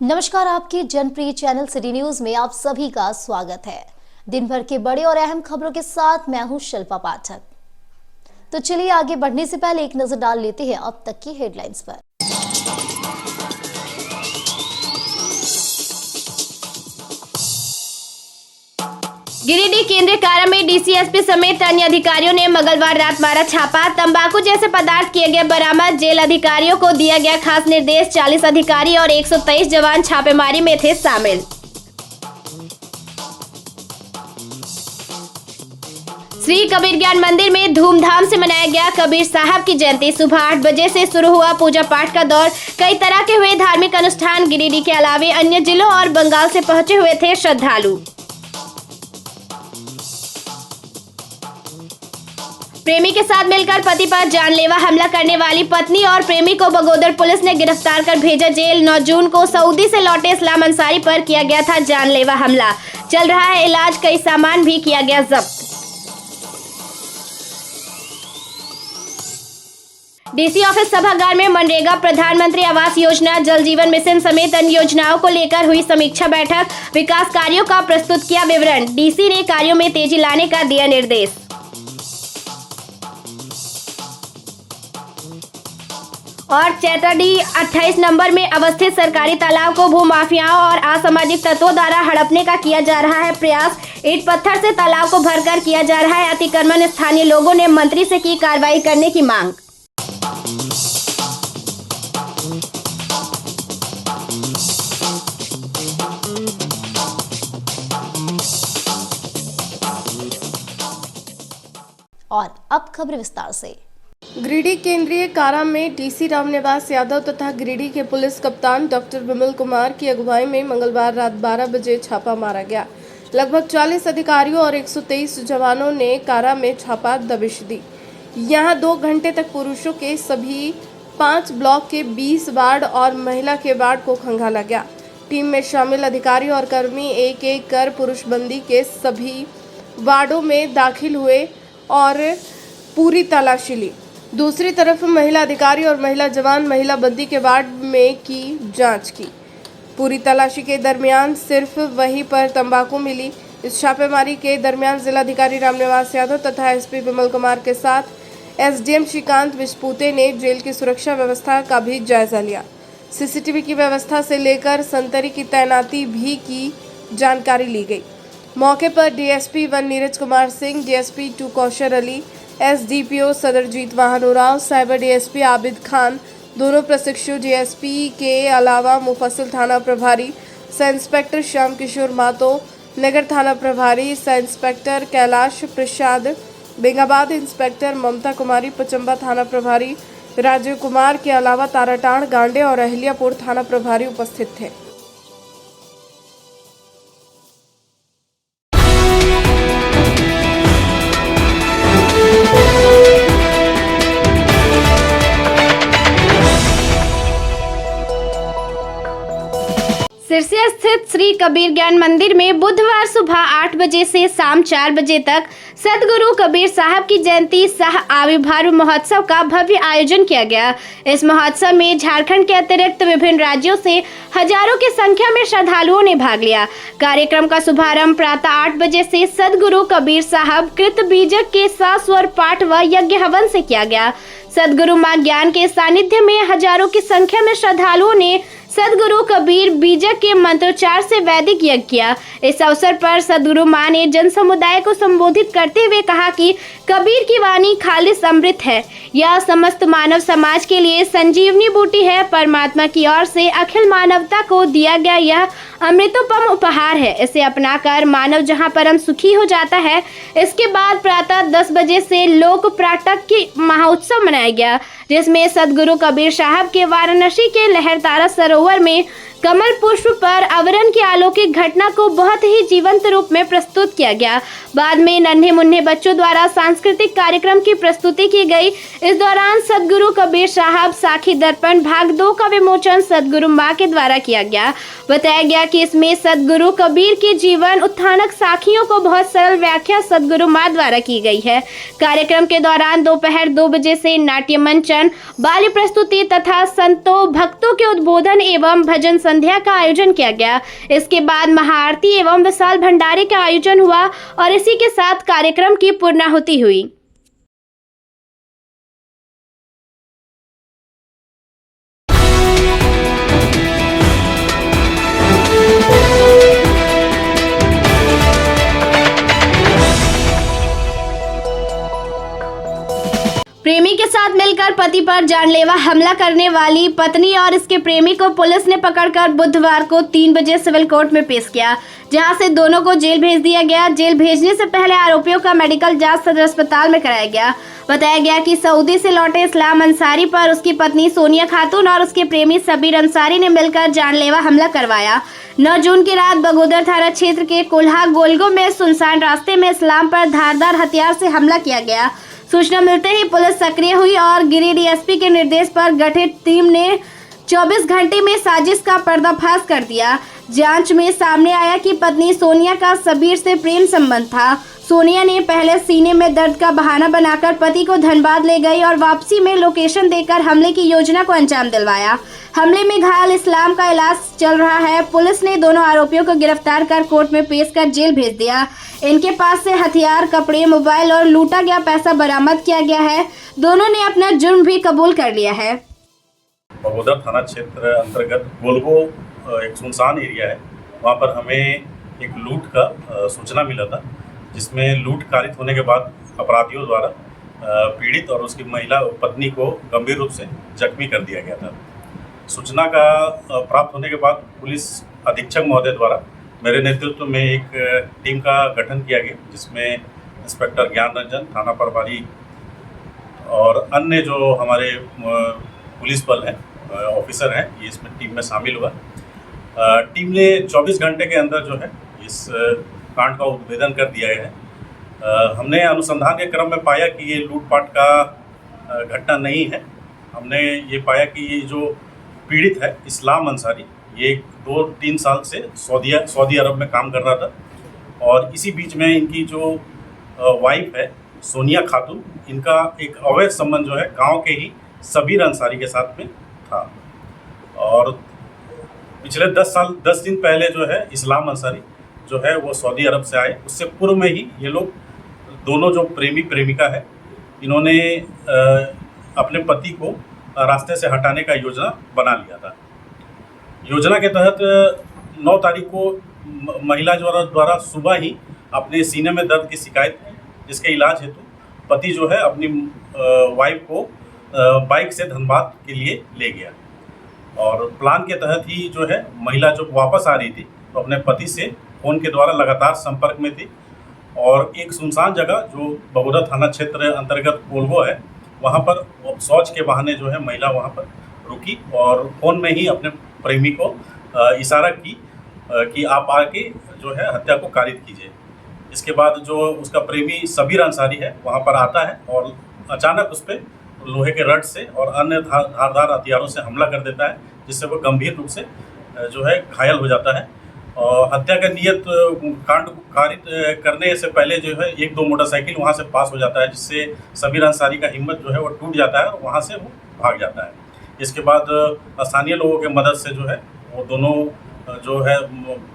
नमस्कार, आपके जनप्रिय channel city news में आप सभी का स्वागत है। दिन भर के बड़े और अहम खबरों के साथ मैं हूं शिल्पा पाठक। तो चलिए आगे बढ़ने से पहले एक नजर डाल लेते हैं अब तक की हेडलाइंस पर। गिरिडीह केंद्रीय कारा में डीसीएसपी समेत अन्य अधिकारियों ने मंगलवार रात मारा छापा। तंबाकू जैसे पदार्थ किए गए बरामद। जेल अधिकारियों को दिया गया खास निर्देश। 40 अधिकारी और 123 जवान छापेमारी में थे शामिल। श्री कबीर ज्ञान मंदिर में धूमधाम से मनाया गया कबीर साहब की जयंती। सुबह 8 बजे से शुरू हुआ पूजा पाठ का दौर। कई तरह के हुए धार्मिक अनुष्ठान। गिरिडीह के अलावे अन्य जिलों और बंगाल से पहुंचे हुए थे श्रद्धालु। प्रेमी के साथ मिलकर पति पर जानलेवा हमला करने वाली पत्नी और प्रेमी को बगोदर पुलिस ने गिरफ्तार कर भेजा जेल। 9 जून को सऊदी से लौटे इस्लाम अंसारी पर किया गया था जानलेवा हमला। चल रहा है इलाज। कई सामान भी किया गया जब्त। डीसी ऑफिस सभागार में मनरेगा, प्रधानमंत्री आवास योजना, जल जीवन मिशन समेत अन्य योजनाओं को लेकर हुई समीक्षा बैठक। विकास कार्यों का प्रस्तुत किया विवरण। डीसी ने कार्यों में तेजी लाने का दिया निर्देश। और चैताडीह 28 नंबर में अवस्थित सरकारी तालाब को भूमाफियाओं और असामाजिक तत्वों द्वारा हड़पने का किया जा रहा है प्रयास। ईंट पत्थर से तालाब को भरकर किया जा रहा है अतिक्रमण। स्थानीय लोगों ने मंत्री से की कार्रवाई करने की मांग। और अब खबर विस्तार से। गिरिडीह केंद्रीय कारा में डीसी रामनिवास यादव तथा गिरिडीह के पुलिस कप्तान डॉक्टर विमल कुमार की अगुवाई में मंगलवार रात 12 बजे छापा मारा गया। लगभग 40 अधिकारियों और 123 जवानों ने कारा में छापा दबिश दी। यहां 2 घंटे तक पुरुषों के सभी 5 ब्लॉक के 20 वार्ड और महिला के वार्ड को खंगाला गया। टीम में शामिल अधिकारी और कर्मी एक एक कर पुरुष बंदी के सभी वार्डों में दाखिल हुए और पूरी तलाशी ली। दूसरी तरफ महिला अधिकारी और महिला जवान महिला बंदी के वार्ड में की जांच की। पूरी तलाशी के दरमियान सिर्फ वहीं पर तंबाकू मिली। इस छापेमारी के दरमियान जिलाधिकारी रामनिवास यादव तथा एसपी विमल कुमार के साथ एसडीएम श्रीकांत विस्पुते ने जेल की सुरक्षा व्यवस्था का भी जायजा लिया। सीसीटीवी की व्यवस्था से लेकर संतरी की तैनाती भी की जानकारी ली गई। मौके पर DSP 1 Neeraj Kumar Singh, DSP 2 Kausar Ali, SDPO Sadarjeet Vahanorao, cyber DSP Abid Khan, दोनों प्रशिक्षु डीएसपी के अलावा मुफस्सिल थाना प्रभारी सब इंस्पेक्टर श्याम किशोर मातो, नगर थाना प्रभारी sub inspector Kailash Prasad, Bengabad inspector Mamta Kumari, Pachamba थाना प्रभारी राजीव कुमार के अलावा ताराटाड़, गांडे और अहिल्यापुर थाना प्रभारी उपस्थित थे। सिरसिया स्थित श्री कबीर ज्ञान मंदिर में बुधवार सुबह 8 बजे से शाम 4 बजे तक सदगुरु कबीर साहब की जयंती सह आविर्भाव महोत्सव का भव्य आयोजन किया गया। इस महोत्सव में झारखंड के अतिरिक्त विभिन्न राज्यों से हजारों की संख्या में श्रद्धालुओं ने भाग लिया। कार्यक्रम का शुभारंभ प्रातः 8 बजे से सदगुरु कबीर साहब कृत बीजक के शास्वर पाठ व यज्ञ हवन से किया गया। सदगुरु मां ज्ञान के सानिध्य में हजारों की संख्या में श्रद्धालुओं ने सदगुरु कबीर बीजक के मंत्रोच्चार से वैदिक यज्ञ किया। इस अवसर पर सदगुरु मां ने जन समुदाय को संबोधित करते हुए कहा कि कबीर की वाणी खालिस अमृत है। यह समस्त मानव समाज के लिए संजीवनी बूटी है। परमात्मा की ओर से अखिल मानवता को दिया गया यह अमृतोपम उपहार है। इसे अपनाकर मानव जहां परम सुखी हो जाता है। इसके बाद प्रातः 10 बजे से लोक प्राटक की महोत्सव मनाया गया, जिसमें सदगुरु कबीर साहब के वाराणसी के लहरतारा सरोवर में कमल पुष्प पर अवरण की अलौकिक घटना को बहुत ही जीवंत रूप में प्रस्तुत किया गया। बाद में नन्हे मुन्ने बच्चों द्वारा सांस्कृतिक कार्यक्रम की प्रस्तुति की गई। इस दौरान सदगुरु कबीर साहब साखी दर्पण भाग 2 का विमोचन सदगुरु मां के द्वारा किया गया। बताया गया कि इसमें सदगुरु कबीर के जीवन उत्थानक साखियों को बहुत सरल व्याख्या सदगुरु माँ द्वारा की गई है। कार्यक्रम के दौरान दोपहर 2 बजे से नाट्य मंचन, बाली प्रस्तुति तथा संतों भक्तों के उद्बोधन एवं भजन संध्या का आयोजन किया गया। इसके बाद महाआरती एवं विशाल भंडारे का आयोजन हुआ और इसी के साथ कार्यक्रम की पूर्णाहुति हुई। प्रेमी के साथ मिलकर पति पर जानलेवा हमला करने वाली पत्नी और इसके प्रेमी को पुलिस ने पकड़कर बुधवार को 3 बजे सिविल कोर्ट में पेश किया, जहां से दोनों को जेल भेज दिया गया। जेल भेजने से पहले आरोपियों का मेडिकल जांच सदर अस्पताल में कराया गया। बताया गया कि सऊदी से लौटे इस्लाम अंसारी पर उसकी पत्नी सोनिया खातून और उसके प्रेमी सबीर अंसारी ने मिलकर जानलेवा हमला करवाया। 9 जून की रात बगोदर थाना क्षेत्र के कोल्हा गोलगो में सुनसान रास्ते में इस्लाम पर धारदार हथियार से हमला किया गया। सूचना मिलते ही पुलिस सक्रिय हुई और गिरिडीह एसपी के निर्देश पर गठित टीम ने 24 घंटे में साजिश का पर्दाफाश कर दिया। जांच में सामने आया कि पत्नी सोनिया का सबीर से प्रेम संबंध था। सोनिया ने पहले सीने में दर्द का बहाना बनाकर पति को धनबाद ले गई और वापसी में लोकेशन देकर हमले की योजना को अंजाम दिलवाया। हमले में घायल इस्लाम का इलाज चल रहा है। पुलिस ने दोनों आरोपियों को गिरफ्तार कर कोर्ट में पेश कर जेल भेज दिया। इनके पास से हथियार, कपड़े, मोबाइल और लूटा गया पैसा बरामद किया गया है। दोनों ने अपना जुर्म भी कबूल कर लिया है। बगोदर थाना क्षेत्र अंतर्गत गोलगो एक सुनसान एरिया है। वहाँ पर हमें एक लूट का सूचना मिला था, जिसमें लूट कारित होने के बाद अपराधियों द्वारा पीड़ित और उसकी महिला पत्नी को गंभीर रूप से जख्मी कर दिया गया था। सूचना का प्राप्त होने के बाद पुलिस अधीक्षक महोदय द्वारा मेरे नेतृत्व में एक टीम का गठन किया गया, जिसमें इंस्पेक्टर ज्ञान रंजन, थाना प्रभारी और अन्य जो हमारे पुलिस बल हैं, ऑफिसर हैं, ये इसमें टीम में शामिल हुआ। टीम ने 24 घंटे के अंदर जो है इस कांड का उद्भेदन कर दिया है। हमने अनुसंधान के क्रम में पाया कि ये लूटपाट का घटना नहीं है। हमने ये पाया कि ये जो पीड़ित है इस्लाम अंसारी, ये 2-3 साल से सऊदी अरब में काम कर रहा था और इसी बीच में इनकी जो वाइफ है सोनिया खातून, इनका एक अवैध संबंध जो है गांव के ही सबीर अंसारी के साथ में था। और पिछले 10 दिन पहले जो है इस्लाम अंसारी जो है वो सऊदी अरब से आए। उससे पूर्व में ही ये लोग दोनों जो प्रेमी प्रेमिका है, इन्होंने अपने पति को रास्ते से हटाने का योजना बना लिया था। योजना के तहत 9 तारीख को महिला द्वारा सुबह ही अपने सीने में दर्द की शिकायत की, जिसके इलाज हेतु पति जो है अपनी वाइफ को बाइक से धनबाद के लिए ले गया। और प्लान के तहत ही जो है महिला जो वापस आ रही थी तो अपने पति से फ़ोन के द्वारा लगातार संपर्क में थी और एक सुनसान जगह जो बगोदर थाना क्षेत्र अंतर्गत कोलगो है, वहाँ पर शौच के बहाने जो है महिला वहाँ पर रुकी और फ़ोन में ही अपने प्रेमी को इशारा की कि आप आके जो है हत्या को कारित कीजिए। इसके बाद जो उसका प्रेमी सबीर अंसारी है वहाँ पर आता है और अचानक उस पर लोहे के रड से और अन्य धारदार हथियारों से हमला कर देता है, जिससे वो गंभीर रूप से जो है घायल हो जाता है। और हत्या का नियत कांड कारित करने से पहले जो है 1-2 मोटरसाइकिल वहाँ से पास हो जाता है, जिससे सबीर अंसारी का हिम्मत जो है वो टूट जाता है और वहाँ से वो भाग जाता है। इसके बाद स्थानीय लोगों के मदद से जो है वो दोनों जो है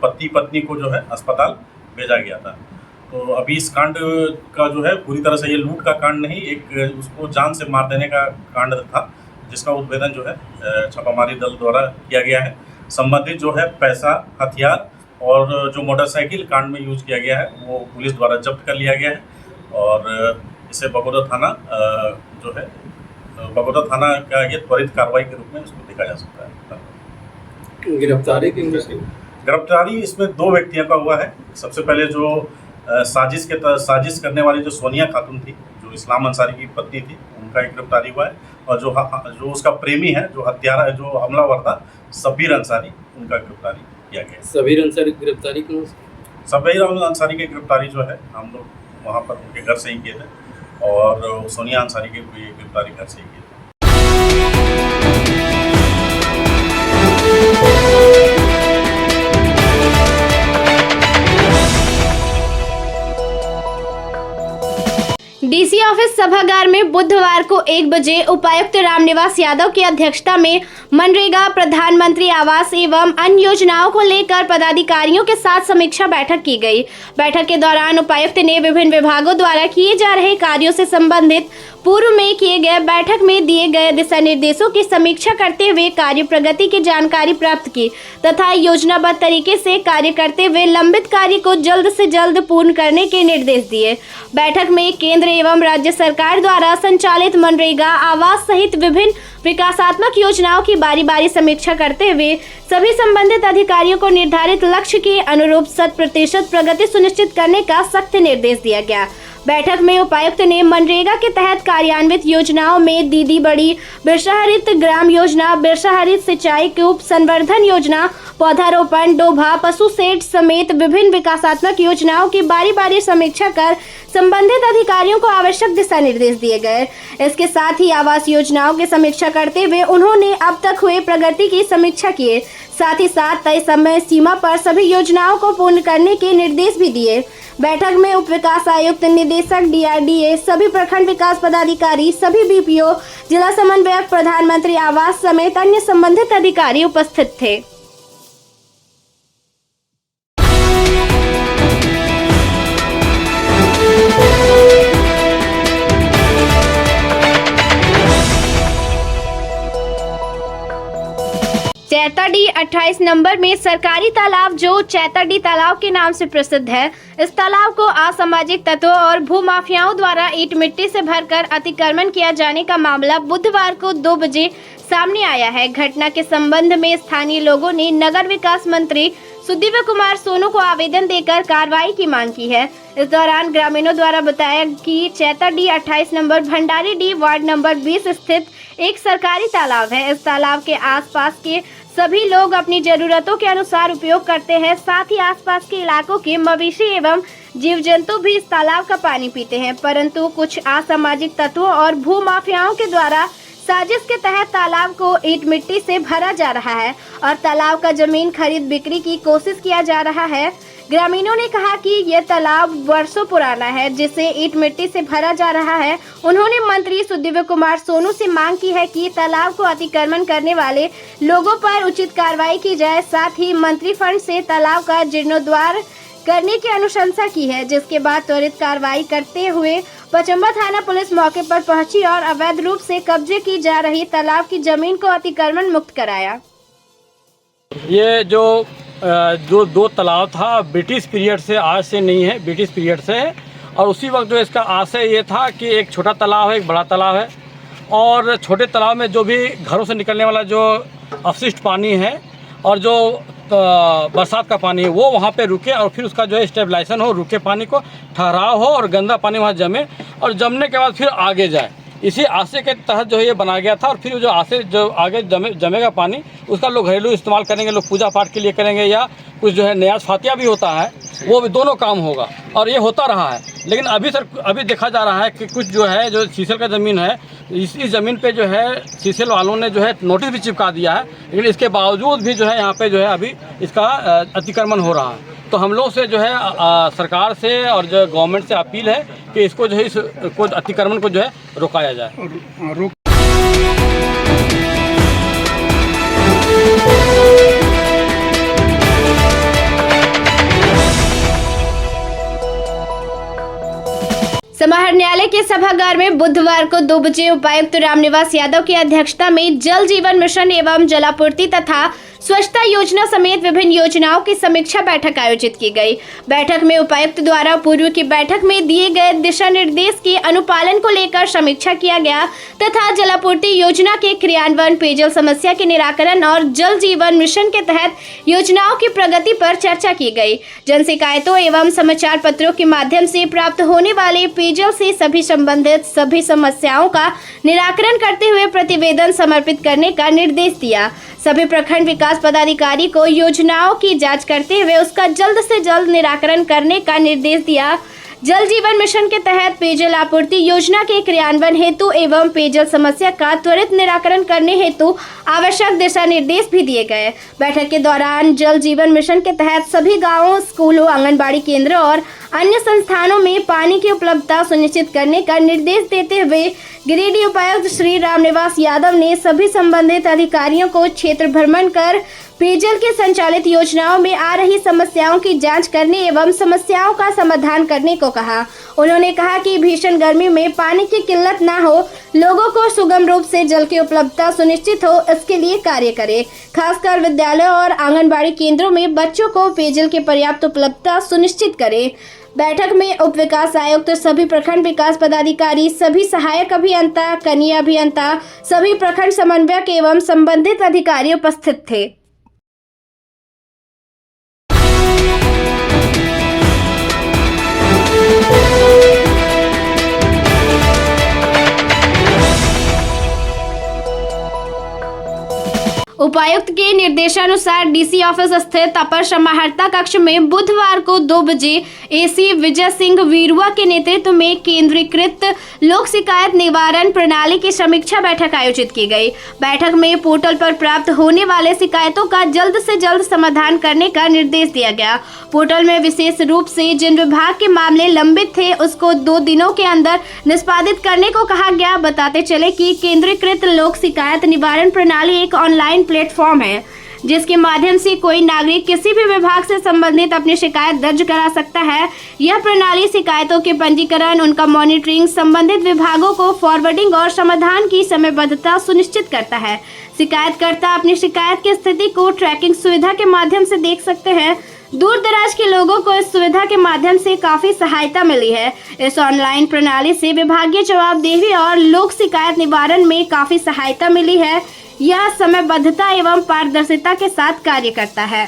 पति पत्नी को जो है अस्पताल भेजा गया था। तो अभी इस कांड का जो है पूरी तरह से ये लूट का कांड नहीं, एक उसको जान से मार देने का कांड था, जिसका उद्भेदन जो है छापामारी दल द्वारा किया गया है। संबंधित जो है पैसा, हथियार और जो मोटरसाइकिल कांड में यूज किया गया है वो पुलिस द्वारा जब्त कर लिया गया है और इसे बगोदर थाना जो है बगोदर थाना का ये त्वरित कार्रवाई के रूप में इसको देखा जा सकता है। गिरफ्तारी इसमें 2 व्यक्तियों का हुआ है। सबसे पहले जो साजिश करने वाली जो सोनिया खातून थी, जो इस्लाम अंसारी की पत्नी थी, उनका एक गिरफ्तारी हुआ है और जो उसका प्रेमी है, जो हत्यारा है, जो हमलावर था सबीर अंसारी, उनका गिरफ्तारी किया गया। सबीर अंसारी की गिरफ्तारी क्यों? सबीर अंसारी की गिरफ्तारी जो है हम लोग वहाँ पर उनके घर से ही किए थे और सोनिया अंसारी की गिरफ्तारी घर से ही की थी। डीसी ऑफिस सभागार में बुधवार को 1 बजे उपायुक्त रामनिवास यादव की अध्यक्षता में मनरेगा, प्रधानमंत्री आवास एवं अन्य योजनाओं को लेकर पदाधिकारियों के साथ समीक्षा बैठक की गई। बैठक के दौरान उपायुक्त ने विभिन्न विभागों द्वारा किए जा रहे कार्यों से संबंधित पूर्व में किए गए बैठक में दिए गए दिशा निर्देशों की समीक्षा करते हुए कार्य प्रगति की जानकारी प्राप्त की तथा योजनाबद्ध तरीके से कार्य करते हुए लंबित कार्य को जल्द से जल्द पूर्ण करने के निर्देश दिए। बैठक में केंद्र एवं राज्य सरकार द्वारा संचालित मनरेगा, आवास सहित विभिन्न विकासात्मक योजनाओं की बारी बारी समीक्षा करते हुए सभी संबंधित अधिकारियों को निर्धारित लक्ष्य के अनुरूप 100% प्रगति सुनिश्चित करने का सख्त निर्देश दिया गया। बैठक में उपायुक्त ने मनरेगा के तहत कार्यान्वित योजनाओं में दीदी बड़ी, बिरसा हरित ग्राम योजना, बिरसा हरित सिंचाई कूप संवर्धन योजना, पौधारोपण, डोभा, पशु शेड समेत विभिन्न विकासात्मक योजनाओं की बारी बारी समीक्षा कर संबंधित अधिकारियों को आवश्यक दिशा निर्देश दिए गए। इसके साथ ही आवास योजनाओं की समीक्षा करते हुए उन्होंने अब तक हुए प्रगति की समीक्षा किए। साथ ही साथ तय समय सीमा पर सभी योजनाओं को पूर्ण करने के निर्देश भी दिए। बैठक में उप विकास आयुक्त, निदेशक DRDA, सभी प्रखंड विकास पदाधिकारी, सभी BPO, जिला समन्वयक, प्रधानमंत्री आवास समेत अन्य संबंधित अधिकारी उपस्थित थे। चैताडी 28 नंबर में सरकारी तालाब जो चैताडी तालाब के नाम से प्रसिद्ध है, इस तालाब को असामाजिक तत्वों और भूमाफियाओं द्वारा ईंट मिट्टी से भरकर अतिक्रमण किया जाने का मामला बुधवार को 2 बजे सामने आया है। घटना के संबंध में स्थानीय लोगों ने नगर विकास मंत्री सुदीव्य कुमार सोनू को आवेदन देकर कार्रवाई की मांग की है। इस दौरान ग्रामीणों द्वारा बताया कि चैताडी 28 number Bhandari D ward number 20 स्थित एक सरकारी तालाब है। इस तालाब के आसपास के सभी लोग अपनी जरूरतों के अनुसार उपयोग करते हैं। साथ ही आसपास के इलाकों के मवेशी एवं जीव जंतु भी इस तालाब का पानी पीते हैं, परंतु कुछ असामाजिक तत्वों और भूमाफियाओं के द्वारा साजिश के तहत तालाब को ईंट मिट्टी से भरा जा रहा है और तालाब का जमीन खरीद बिक्री की कोशिश किया जा रहा है। ग्रामीणों ने कहा कि यह तालाब वर्षों पुराना है जिसे ईंट मिट्टी से भरा जा रहा है। उन्होंने मंत्री सुदीव्य कुमार सोनू से मांग की है कि तालाब को अतिक्रमण करने वाले लोगों पर उचित कार्रवाई की जाए। साथ ही मंत्री फंड से तालाब का जीर्णोद्धार करने की अनुशंसा की है, जिसके बाद त्वरित कार्रवाई करते हुए पचम्बा थाना पुलिस मौके पर पहुंची और अवैध रूप से कब्जे की जा रही तालाब की जमीन को अतिक्रमण मुक्त कराया। ये जो दो तालाब था ब्रिटिश पीरियड से, आज से नहीं है, ब्रिटिश पीरियड से है। और उसी वक्त जो इसका आशय ये था कि एक छोटा तालाब है, एक बड़ा तालाब है, और छोटे तालाब में जो भी घरों से निकलने वाला जो अपशिष्ट पानी है और जो बरसात का पानी है वो वहाँ पे रुके और फिर उसका जो है स्टेबलाइजेशन हो, रुके पानी को ठहराव हो और गंदा पानी वहाँ जमे और जमने के बाद फिर आगे जाए। इसी आशय के तहत जो है ये बनाया गया था। और फिर जो आशय जो आगे जमेगा पानी उसका लोग घरेलू इस्तेमाल करेंगे, लोग पूजा पाठ के लिए करेंगे, या कुछ जो है न्यास फातिया भी होता है, वो भी दोनों काम होगा और ये होता रहा है। लेकिन अभी देखा जा रहा है कि कुछ जो है जो सीसेल का ज़मीन है, इसी ज़मीन पे जो है सीसेल वालों ने जो है नोटिस भी चिपका दिया है, लेकिन इसके बावजूद भी जो है यहाँ पे जो है अभी इसका अतिक्रमण हो रहा है। तो हम लोग से जो है सरकार से और जो गवर्नमेंट से अपील है कि इसको जो है इस अतिक्रमण को जो है रोकाया जाए। समाहर न्यायालय के सभागार में बुधवार को 2 बजे उपायुक्त रामनिवास यादव की अध्यक्षता में जल जीवन मिशन एवं जलापूर्ति तथा स्वच्छता योजना समेत विभिन्न योजनाओं की समीक्षा बैठक आयोजित की गई। बैठक में उपायुक्त द्वारा पूर्व की बैठक में दिए गए दिशा निर्देश के अनुपालन को लेकर समीक्षा किया गया तथा जलापूर्ति योजना के क्रियान्वयन, पेयजल समस्या के निराकरण और जल जीवन मिशन के तहत योजनाओं की प्रगति पर चर्चा की गई। जन शिकायतों एवं समाचार पत्रों के माध्यम से प्राप्त होने वाले पेयजल से सभी संबंधित सभी समस्याओं का निराकरण करते हुए प्रतिवेदन समर्पित करने का निर्देश दिया। सभी प्रखंड विकास पदाधिकारी को योजनाओं की जांच करते हुए उसका जल्द से जल्द निराकरण करने का निर्देश दिया। जल जीवन मिशन के तहत पेयजल आपूर्ति योजना के क्रियान्वयन हेतु एवं पेयजल समस्या का त्वरित निराकरण करने हेतु आवश्यक दिशा निर्देश भी दिए गए। बैठक के दौरान जल जीवन मिशन के तहत सभी गांवों, स्कूलों, आंगनबाड़ी केंद्रों और अन्य संस्थानों में पानी की उपलब्धता सुनिश्चित करने का निर्देश देते हुए गिरिडीह उपायुक्त श्री रामनिवास यादव ने सभी संबंधित अधिकारियों को क्षेत्र भ्रमण कर पेयजल के संचालित योजनाओं में आ रही समस्याओं की जांच करने एवं समस्याओं का समाधान करने को कहा। उन्होंने कहा कि भीषण गर्मी में पानी की किल्लत न हो, लोगों को सुगम रूप से जल की उपलब्धता सुनिश्चित हो, इसके लिए कार्य करें। खासकर विद्यालयों और आंगनबाड़ी केंद्रों में बच्चों को पेयजल की पर्याप्त उपलब्धता सुनिश्चित करें। बैठक में उप विकास आयुक्त, सभी प्रखंड विकास पदाधिकारी, सभी सहायक अभियंता, कनीय अभियंता, सभी प्रखंड समन्वयक एवं संबंधित अधिकारी उपस्थित थे। उपायुक्त के निर्देशानुसार डीसी ऑफिस स्थित अपर समाहर्ता कक्ष में बुधवार को 2 बजे एसी विजय सिंह वीरुआ के नेतृत्व में केंद्रीकृत लोक शिकायत निवारण प्रणाली की समीक्षा बैठक आयोजित की गई। बैठक में पोर्टल पर प्राप्त होने वाले शिकायतों का जल्द से जल्द समाधान करने का निर्देश दिया गया। पोर्टल में विशेष रूप से जिन विभाग के मामले लंबित थे उसको 2 दिनों के अंदर निष्पादित करने को कहा गया। बताते चले कि केंद्रीकृत लोक शिकायत निवारण प्रणाली एक ऑनलाइन प्लेटफॉर्म है जिसके माध्यम से कोई नागरिक किसी भी विभाग से संबंधित अपनी शिकायत दर्ज करा सकता है। यह प्रणाली शिकायतों के पंजीकरण, उनका मॉनिटरिंग, संबंधित विभागों को फॉरवर्डिंग और समाधान की समयबद्धता सुनिश्चित करता है। शिकायतकर्ता अपनी शिकायत की स्थिति को ट्रैकिंग सुविधा के माध्यम से देख सकते हैं। दूर दराज के लोगों को इस सुविधा के माध्यम से काफी सहायता मिली है। इस ऑनलाइन प्रणाली से विभागीय जवाबदेही और लोक शिकायत निवारण में काफी सहायता मिली है। यह समयबद्धता एवं पारदर्शिता के साथ कार्य करता है।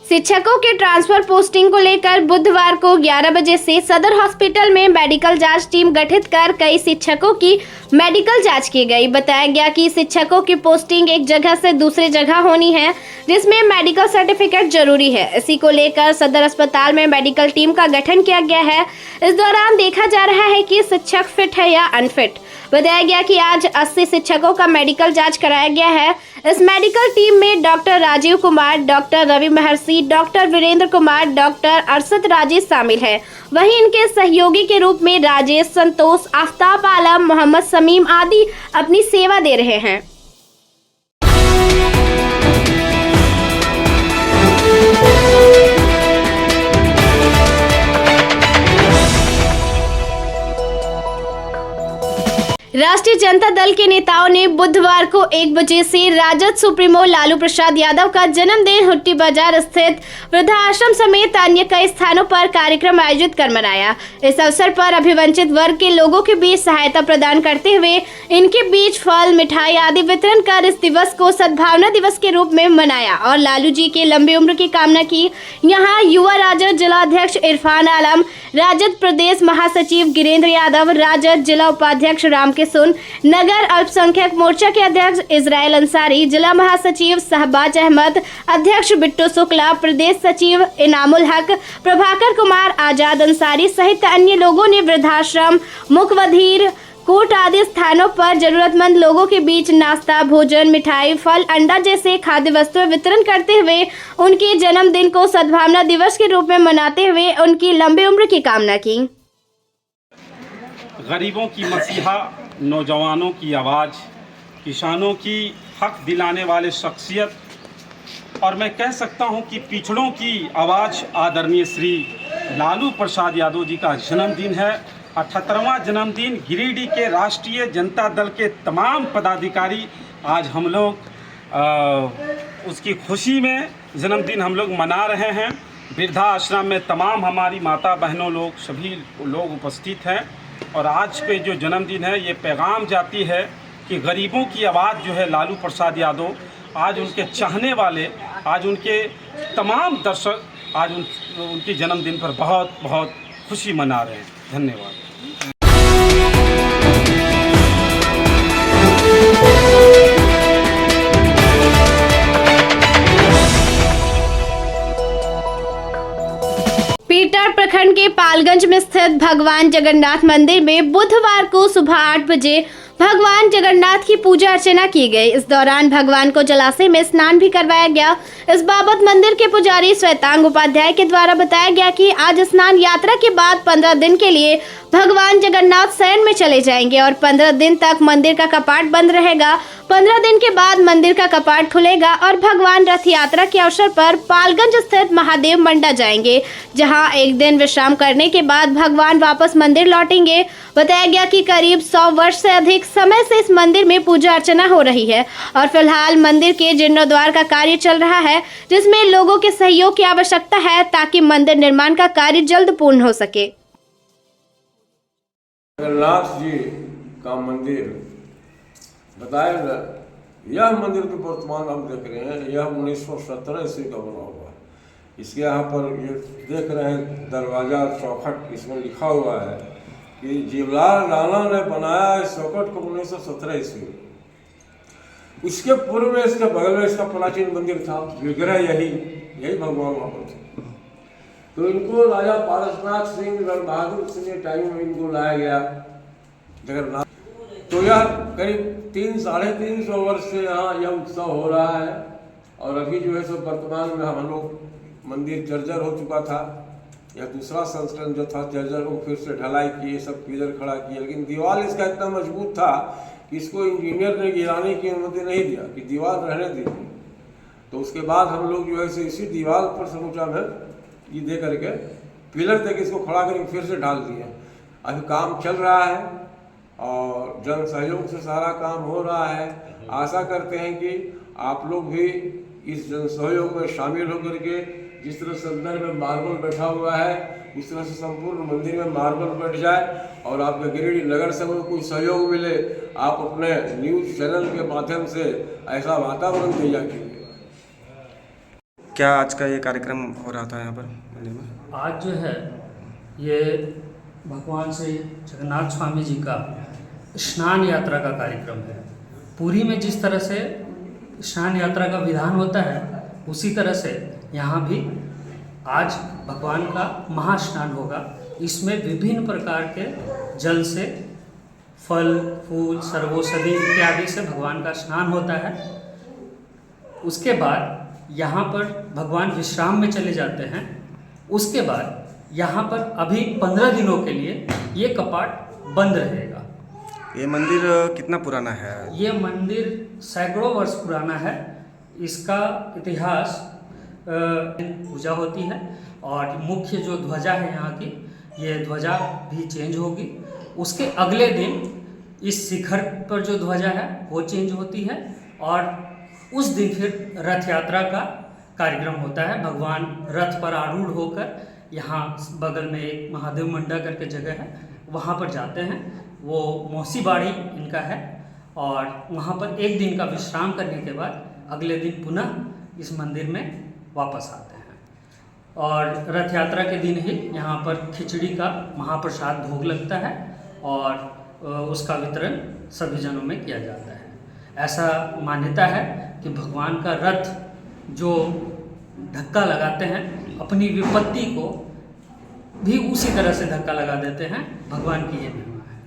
शिक्षकों के ट्रांसफर पोस्टिंग को लेकर बुधवार को 11 बजे से सदर हॉस्पिटल में मेडिकल जांच टीम गठित कर कई शिक्षकों की मेडिकल जांच की गई। बताया गया कि शिक्षकों की पोस्टिंग एक जगह से दूसरी जगह होनी है जिसमें मेडिकल सर्टिफिकेट जरूरी है। इसी को लेकर सदर अस्पताल में मेडिकल टीम का गठन किया गया है। इस दौरान देखा जा रहा है कि शिक्षक फिट है या अनफिट। बताया गया कि आज 80 शिक्षकों का मेडिकल जांच कराया गया है। इस मेडिकल टीम में डॉक्टर राजीव कुमार, डॉक्टर रवि महर्षि, डॉक्टर वीरेंद्र कुमार, डॉक्टर अरशद राजेश शामिल है। वहीं इनके सहयोगी के रूप में राजेश, संतोष, आफ्ताब आलम, मोहम्मद समीम आदि अपनी सेवा दे रहे हैं। राष्ट्रीय जनता दल के नेताओं ने बुधवार को 1 बजे से राजद सुप्रीमो लालू प्रसाद यादव का जन्मदिन हुट्टी बाजार स्थित वृद्धाश्रम समेत अन्य कई स्थानों पर कार्यक्रम आयोजित कर मनाया। इस अवसर पर अभिवंचित वर्ग के लोगों के बीच सहायता प्रदान करते हुए इनके बीच फल, मिठाई आदि वितरण कर इस दिवस को सद्भावना दिवस के रूप में मनाया और लालू जी के लंबी उम्र की कामना की। यहाँ युवा राजद जिला अध्यक्ष इरफान आलम, राजद प्रदेश महासचिव गिरेंद्र यादव, राजद जिला उपाध्यक्ष राम किशुन, नगर अल्पसंख्यक मोर्चा के अध्यक्ष इजराइल अंसारी, जिला महासचिव शहबाज अहमद, अध्यक्ष बिट्टू शुक्ला, प्रदेश सचिव इनामुल हक, प्रभाकर कुमार, आजाद अंसारी सहित अन्य लोगों ने वृद्धाश्रम, मुखबधिर, कोर्ट आदि स्थानों पर जरूरतमंद लोगों के बीच नाश्ता, भोजन, मिठाई, फल, अंडा जैसे खाद्य वस्तुएं वितरण करते हुए उनके जन्मदिन को सद्भावना दिवस के रूप में मनाते हुए उनकी लंबी उम्र की कामना की। गरीबों की मसीहा, नौजवानों की आवाज़, किसानों की हक दिलाने वाले शख्सियत और मैं कह सकता हूं कि पिछड़ों की आवाज़ आदरणीय श्री लालू प्रसाद यादव जी का जन्मदिन है। 78वां जन्मदिन। गिरिडीह के राष्ट्रीय जनता दल के तमाम पदाधिकारी आज हम लोग उसकी खुशी में जन्मदिन हम लोग मना रहे हैं। वृद्धा आश्रम में तमाम हमारी माता बहनों लोग सभी लोग उपस्थित हैं और आज पे जो जन्मदिन है ये पैगाम जाती है कि गरीबों की आवाज़ जो है लालू प्रसाद यादव, आज उनके चाहने वाले, आज उनके तमाम दर्शक आज उनके जन्मदिन पर बहुत बहुत खुशी मना रहे हैं। धन्यवाद। पीटा कोटार प्रखंड के पालगंज में स्थित भगवान जगन्नाथ मंदिर में बुधवार को सुबह 8 बजे भगवान जगन्नाथ की पूजा अर्चना की गई। इस दौरान भगवान को जलाशय में स्नान भी करवाया गया। इस बाबत मंदिर के पुजारी श्वेतांग उपाध्याय के द्वारा बताया गया कि आज स्नान यात्रा के बाद 15 दिन के लिए भगवान जगन्नाथ शयन में चले जाएंगे और 15 दिन तक मंदिर का कपाट बंद रहेगा। 15 दिन के बाद मंदिर का कपाट खुलेगा और भगवान रथ यात्रा के अवसर पर पालगंज स्थित महादेव मंडा जाएंगे, जहां एक दिन विश्राम करने के बाद भगवान वापस मंदिर लौटेंगे। बताया गया कि करीब 100 वर्ष से अधिक समय से इस मंदिर में पूजा अर्चना हो रही है और फिलहाल मंदिर के जीर्णोद्वार का कार्य चल रहा है, जिसमें लोगों के सहयोग की आवश्यकता है ताकि मंदिर निर्माण का कार्य जल्द पूर्ण हो सके। जगन्नाथ जी का मंदिर बताया ना, यह मंदिर जो वर्तमान हम देख रहे हैं यह 1917 ईस्वी का बना हुआ है। इसके यहाँ पर ये देख रहे हैं दरवाज़ा चौखट, इसमें लिखा हुआ है कि जीवलाल राणा ने बनाया इस चौखट को 1917 ईस्वी में। उसके पूर्व में इसके बगल में इसका प्राचीन मंदिर था, विग्रह यही भगवान वहाँ पर थे। तो इनको राजा पारसनाथ सिंह रणबहादुर सिंह के टाइम में इनको लाया गया जगन्नाथ। तो यह करीब 300-350 वर्ष से यहाँ यह उत्सव हो रहा है और अभी जो है सो वर्तमान में हम लोग मंदिर जर्जर हो चुका था। यह दूसरा संस्करण जो था जर्जर को फिर से ढलाई किए, सब पिलर खड़ा किए, लेकिन दीवार इसका इतना मजबूत था कि इसको इंजीनियर ने गिराने की अनुमति नहीं दिया कि दीवार रहने दीजिए। तो उसके बाद हम लोग जो है सो इसी दीवार पर समूचा में ये दे करके पिलर तक इसको खड़ा करके फिर से ढाल दिए। अभी काम चल रहा है और जन सहयोग से सारा काम हो रहा है। आशा करते हैं कि आप लोग भी इस जन सहयोग में शामिल होकर के जिस तरह से अंदर में मार्बल बैठा हुआ है उस तरह से संपूर्ण मंदिर में मार्बल बैठ जाए और आपके गिरिडीह नगर से कोई सहयोग मिले, आप अपने न्यूज़ चैनल के माध्यम से ऐसा वातावरण तैयार कीजिए। क्या आज का ये कार्यक्रम हो रहा था यहाँ पर मंदिर में? आज जो है ये भगवान श्री जगन्नाथ स्वामी जी का स्नान यात्रा का कार्यक्रम है। पुरी में जिस तरह से स्नान यात्रा का विधान होता है उसी तरह से यहाँ भी आज भगवान का महास्नान होगा। इसमें विभिन्न प्रकार के जल से फल फूल सर्वौषधि इत्यादि से भगवान का स्नान होता है। उसके बाद यहाँ पर भगवान विश्राम में चले जाते हैं। उसके बाद यहाँ पर अभी 15 दिनों के लिए ये कपाट बंद रहेगा। ये मंदिर कितना पुराना है? ये मंदिर सैकड़ों वर्ष पुराना है। इसका इतिहास पूजा होती है और मुख्य जो ध्वजा है यहाँ की, ये ध्वजा भी चेंज होगी। उसके अगले दिन इस शिखर पर जो ध्वजा है वो चेंज होती है और उस दिन फिर रथ यात्रा का कार्यक्रम होता है। भगवान रथ पर आरूढ़ होकर यहाँ बगल में एक महादेव मंडा करके जगह है, वहाँ पर जाते हैं। वो मौसी बाड़ी इनका है और वहाँ पर एक दिन का विश्राम करने के बाद अगले दिन पुनः इस मंदिर में वापस आते हैं। और रथ यात्रा के दिन ही यहाँ पर खिचड़ी का महाप्रसाद भोग लगता है और उसका वितरण सभी जनों में किया जाता है। ऐसा मान्यता है कि भगवान का रथ जो धक्का लगाते हैं अपनी विपत्ति को भी उसी तरह से धक्का लगा देते हैं। भगवान की ये महिमा है।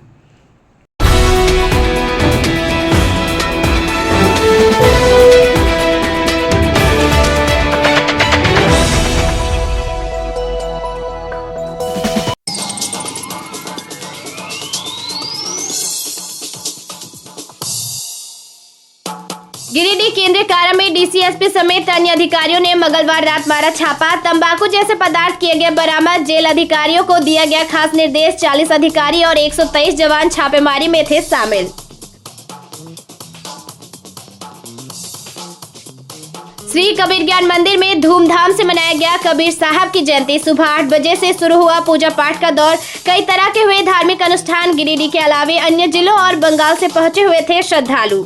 गिरिडीह केंद्रीय कारा में डीसीएसपी समेत अन्य अधिकारियों ने मंगलवार रात मारा छापा। तंबाकू जैसे पदार्थ किए गए बरामद। जेल अधिकारियों को दिया गया खास निर्देश। 40 अधिकारी और 123 जवान छापेमारी में थे शामिल। श्री कबीर ज्ञान मंदिर में धूमधाम से मनाया गया कबीर साहब की जयंती। सुबह 8 बजे से शुरू हुआ पूजा पाठ का दौर। कई तरह के हुए धार्मिक अनुष्ठान। गिरिडीह के अलावे अन्य जिलों और बंगाल से पहुंचे हुए थे श्रद्धालु।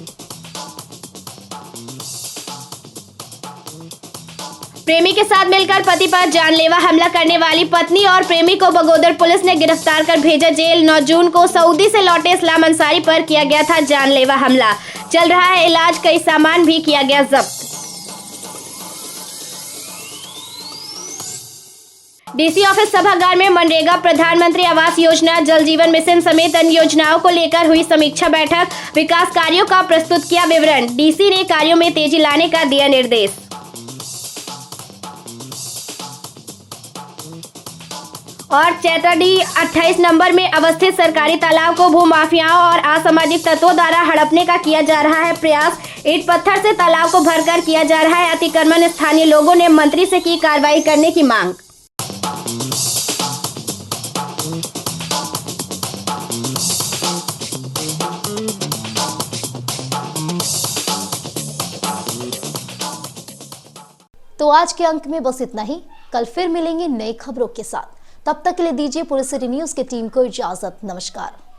प्रेमी के साथ मिलकर पति पर जानलेवा हमला करने वाली पत्नी और प्रेमी को बगोदर पुलिस ने गिरफ्तार कर भेजा जेल। 9 जून को सऊदी से लौटे इस्लाम अंसारी पर किया गया था जानलेवा हमला। चल रहा है इलाज। कई सामान भी किया गया जब्त। डीसी ऑफिस सभागार में मनरेगा, प्रधानमंत्री आवास योजना, जल जीवन मिशन समेत अन्य योजनाओं को लेकर हुई समीक्षा बैठक। विकास कार्यों का प्रस्तुत किया विवरण। डीसी ने कार्यों में तेजी लाने का दिया निर्देश। और चैताडी 28 नंबर में अवस्थित सरकारी तालाब को भूमाफियाओं और असामाजिक तत्वों द्वारा हड़पने का किया जा रहा है प्रयास। ईंट पत्थर से तालाब को भरकर किया जा रहा है अतिक्रमण। स्थानीय लोगों ने मंत्री से की कार्रवाई करने की मांग। तो आज के अंक में बस इतना ही। कल फिर मिलेंगे नई खबरों के साथ। तब तक के लिए दीजिए पूरे सिटी न्यूज की टीम को इजाजत। नमस्कार।